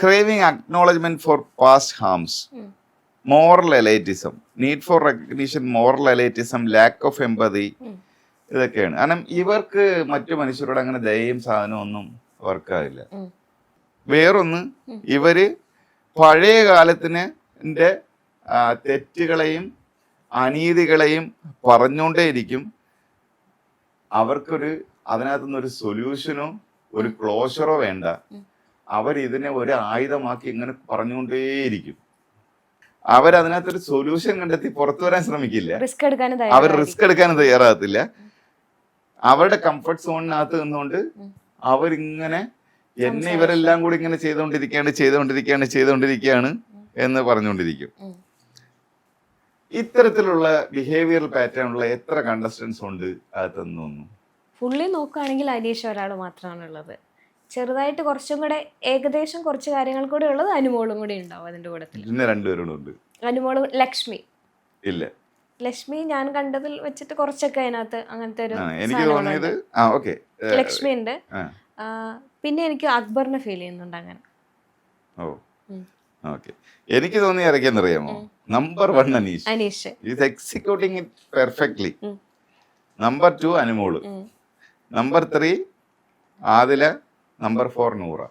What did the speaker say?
Craving acknowledgement for past harms, moral elitism, need for recognition, moral elitism, lack of empathy, ഇതൊക്കെയാണ്. കാരണം ഇവർക്ക് മറ്റു മനുഷ്യരോട് അങ്ങനെ ദയയും സാധനവും ഒന്നും വർക്കാവില്ല. വേറൊന്ന്, ഇവര് പഴയ കാലത്തിന് തെറ്റുകളെയും അനീതികളെയും പറഞ്ഞുകൊണ്ടേയിരിക്കും. അവർക്കൊരു അതിനകത്തുനിന്നൊരു സൊല്യൂഷനോ ഒരു ക്ലോഷറോ വേണ്ട. അവരിതിനെ ഒരു ആയുധമാക്കി ഇങ്ങനെ പറഞ്ഞുകൊണ്ടേയിരിക്കും. അവരതിനകത്തൊരു സൊല്യൂഷൻ കണ്ടെത്തി പുറത്തു വരാൻ ശ്രമിക്കില്ല. അവർ റിസ്ക് എടുക്കാനും തയ്യാറാകത്തില്ല. അവരുടെ കംഫർട്ട് സോണിനകത്ത് നിന്നുകൊണ്ട് അവരിങ്ങനെ എന്നെ ഇവരെല്ലാം കൂടി ഇങ്ങനെ ചെയ്തുകൊണ്ടിരിക്കുകയാണ് എന്ന് പറഞ്ഞുകൊണ്ടിരിക്കും. ഇത്തരത്തിലുള്ള ബിഹേവിയറൽ പാറ്റേൺ ഉള്ള എത്ര കണ്ടസ്റ്റൻസ് ഉണ്ട് അകത്തെന്ന് തോന്നുന്നു? ഫുള്ളി നോക്കുകയാണെങ്കിൽ അനീഷ് ഒരാൾ മാത്രമാണുള്ളത്. ചെറുതായിട്ട് കുറച്ചും കൂടെ ഏകദേശം കുറച്ച് കാര്യങ്ങൾ കൂടെ ഉള്ളത് അനുമോളും കൂടി ഉണ്ടാവും അതിന്റെ കൂട്ടത്തിൽ. പിന്നെ രണ്ടുപേരുണ്ട്, അനുമോളും ലക്ഷ്മി. ഇല്ല, ലക്ഷ്മി ഞാൻ കണ്ടതിൽ വെച്ചിട്ട് കുറച്ചൊക്കെ അതിനകത്ത് അങ്ങനത്തെ ഒരു എനിക്ക് തോന്നിയത് ലക്ഷ്മി ഉണ്ട്. പിന്നെ എനിക്ക് അക്ബറിനെ ഫീൽ ചെയ്യുന്നുണ്ട് അങ്ങനെ. എനിക്ക് തോന്നി ഇറക്കിയെന്നറിയാമോ? Number 1 Aneesh is executing it perfectly. Number 2 Anumol, number 3 Adila, number 4 Noora.